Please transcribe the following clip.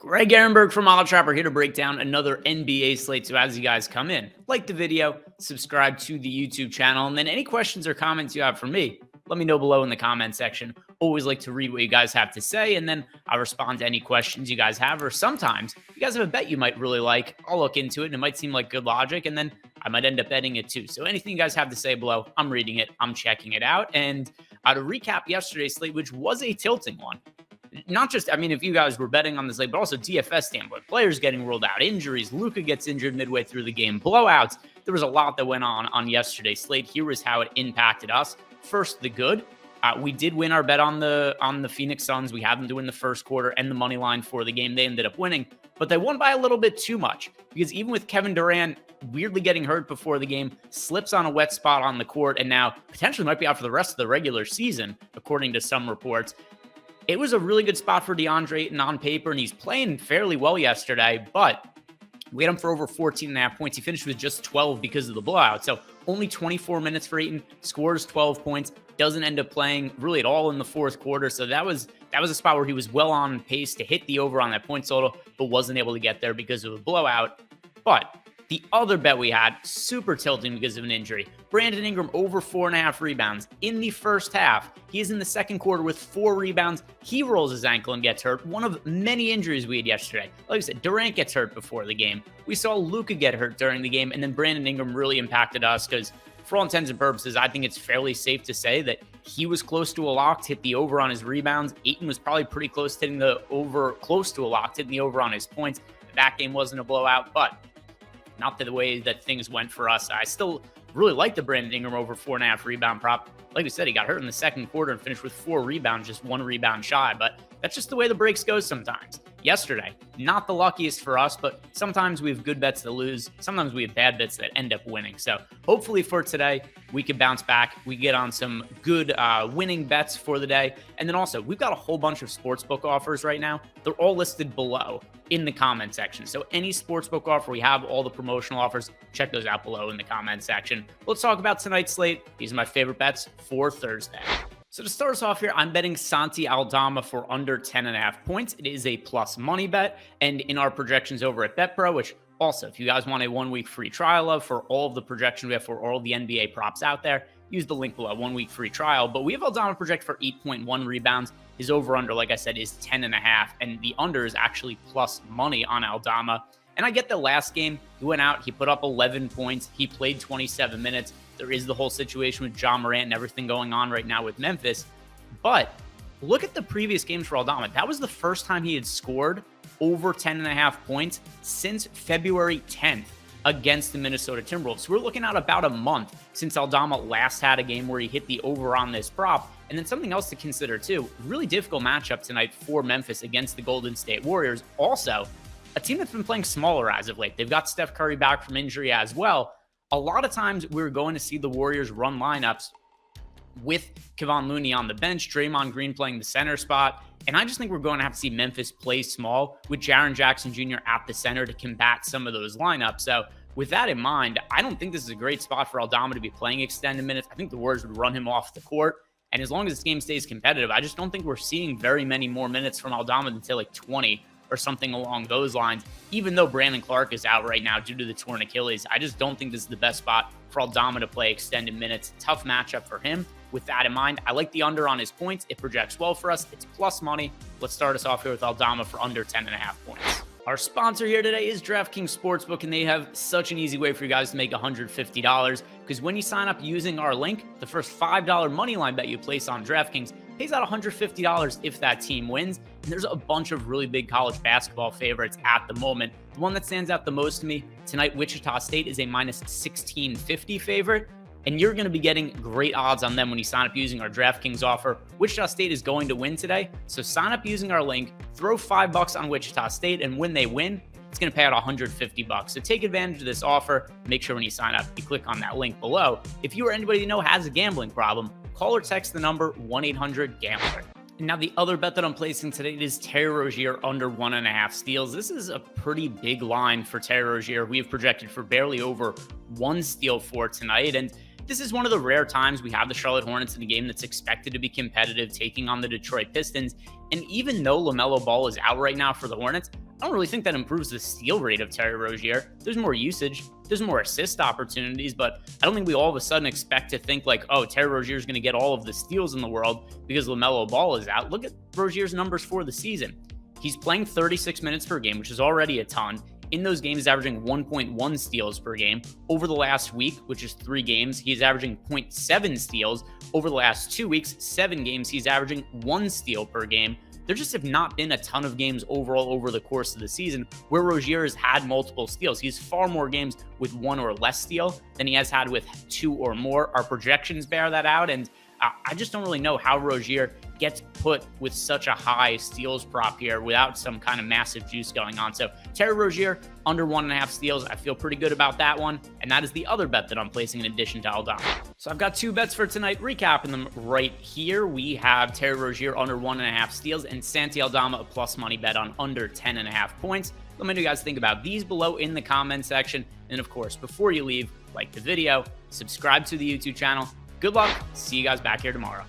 Greg Ehrenberg from OddsShopper here to break down another NBA slate. So as you guys come in, like the video, subscribe to the YouTube channel, and then any questions or comments you have for me, let me know below in the comment section. Always like to read what you guys have to say, and then I'll respond to any questions you guys have. Or sometimes you guys have a bet you might really like, I'll look into it, and it might seem like good logic, and then I might end up betting it too. So anything you guys have to say below, I'm reading it, I'm checking it out. And to recap yesterday's slate, which was a tilting one. Not just, if you guys were betting on this slate, but also DFS standpoint, players getting ruled out, injuries, Luka gets injured midway through the game, blowouts. There was a lot that went on yesterday's slate. Here is how it impacted us. First, the good. We did win our bet on the Phoenix Suns. We had them to win the first quarter and the money line for the game. They ended up winning, but they won by a little bit too much because even with Kevin Durant weirdly getting hurt before the game, slips on a wet spot on the court, and now potentially might be out for the rest of the regular season, according to some reports. It was a really good spot for DeAndre Ayton on paper, and he's playing fairly well yesterday, but we had him for over 14.5 points. He finished with just 12 because of the blowout. So only 24 minutes for Ayton, scores 12 points, doesn't end up playing really at all in the fourth quarter. So that was a spot where he was well on pace to hit the over on that point total, but wasn't able to get there because of a blowout. But the other bet we had, super tilting because of an injury. Brandon Ingram over 4.5 rebounds in the first half. He is in the second quarter with 4 rebounds. He rolls his ankle and gets hurt. One of many injuries we had yesterday. Like I said, Durant gets hurt before the game. We saw Luka get hurt during the game, and then Brandon Ingram really impacted us because for all intents and purposes, I think it's fairly safe to say that he was close to a lock to hit the over on his rebounds. Ayton was probably pretty close to hitting the over, close to a lock to hitting the over on his points. That game wasn't a blowout, but not the way that things went for us. I still really like the Brandon Ingram over 4.5 rebound prop. Like we said, he got hurt in the second quarter and finished with 4 rebounds, just 1 rebound shy, but that's just the way the breaks go sometimes. Yesterday, not the luckiest for us, but sometimes we have good bets that lose. Sometimes we have bad bets that end up winning. So hopefully for today, we can bounce back. We get on some good winning bets for the day. And then also, we've got a whole bunch of sportsbook offers right now. They're all listed below in the comment section. So any sportsbook offer, we have all the promotional offers. Check those out below in the comment section. Let's talk about tonight's slate. These are my favorite bets for Thursday. So to start us off here, I'm betting Santi Aldama for under 10.5 points. It is a plus money bet. And in our projections over at BetPro, which also, if you guys want a 1-week free trial of for all of the projections we have for all the NBA props out there, use the link below, 1-week free trial. But we have Aldama project for 8.1 rebounds. His over-under, like I said, is 10.5. And the under is actually plus money on Aldama. And I get the last game, he went out, he put up 11 points. He played 27 minutes. There is the whole situation with John Morant and everything going on right now with Memphis. But look at the previous games for Aldama. That was the first time he had scored over 10.5 points since February 10th against the Minnesota Timberwolves. So we're looking at about a month since Aldama last had a game where he hit the over on this prop. And then something else to consider too, really difficult matchup tonight for Memphis against the Golden State Warriors. Also, a team that's been playing smaller as of late. They've got Steph Curry back from injury as well. A lot of times we're going to see the Warriors run lineups with Kevon Looney on the bench, Draymond Green playing the center spot. And I just think we're going to have to see Memphis play small with Jaren Jackson Jr. at the center to combat some of those lineups. So with that in mind, I don't think this is a great spot for Aldama to be playing extended minutes. I think the Warriors would run him off the court. And as long as this game stays competitive, I just don't think we're seeing very many more minutes from Aldama than say like 20 or something along those lines. Even though Brandon Clark is out right now due to the torn Achilles, I just don't think this is the best spot for Aldama to play extended minutes. Tough matchup for him. With that in mind, I like the under on his points. It projects well for us. It's plus money. Let's start us off here with Aldama for under 10.5 points. Our sponsor here today is DraftKings Sportsbook, and they have such an easy way for you guys to make $150 because when you sign up using our link, the first $5 money line bet you place on DraftKings pays out $150 if that team wins. And there's a bunch of really big college basketball favorites at the moment. The one that stands out the most to me tonight, Wichita State, is a minus 1650 favorite. And you're going to be getting great odds on them when you sign up using our DraftKings offer. Wichita State is going to win today, so sign up using our link, throw $5 on Wichita State, and when they win, it's going to pay out $150. So take advantage of this offer. Make sure when you sign up, you click on that link below. If you or anybody you know has a gambling problem, call or text the number 1-800-GAMBLER. Now, the other bet that I'm placing today is Terry Rozier under 1.5 steals. This is a pretty big line for Terry Rozier. We have projected for barely over 1 steal for tonight, and this is one of the rare times we have the Charlotte Hornets in a game that's expected to be competitive, taking on the Detroit Pistons. And even though LaMelo Ball is out right now for the Hornets, I don't really think that improves the steal rate of Terry Rozier. There's more usage, there's more assist opportunities, but I don't think we all of a sudden expect to think like, oh, Terry Rozier is going to get all of the steals in the world because LaMelo Ball is out. Look at Rozier's numbers for the season. He's playing 36 minutes per game, which is already a ton. In those games, he's averaging 1.1 steals per game. Over the last week, which is 3 games, he's averaging 0.7 steals. Over the last 2 weeks, 7 games, he's averaging 1 steal per game. There just have not been a ton of games overall over the course of the season where Rozier has had multiple steals. He's far more games with 1 or less steal than he has had with 2 or more. Our projections bear that out, and I just don't really know how Rozier gets put with such a high steals prop here without some kind of massive juice going on. So Terry Rozier, under 1.5 steals. I feel pretty good about that one. And that is the other bet that I'm placing in addition to Aldama. So I've got 2 bets for tonight, recapping them right here. We have Terry Rozier under 1.5 steals and Santi Aldama a plus money bet on under 10.5 points. Let me know what you guys think about these below in the comment section. And of course, before you leave, like the video, subscribe to the YouTube channel. Good luck. See you guys back here tomorrow.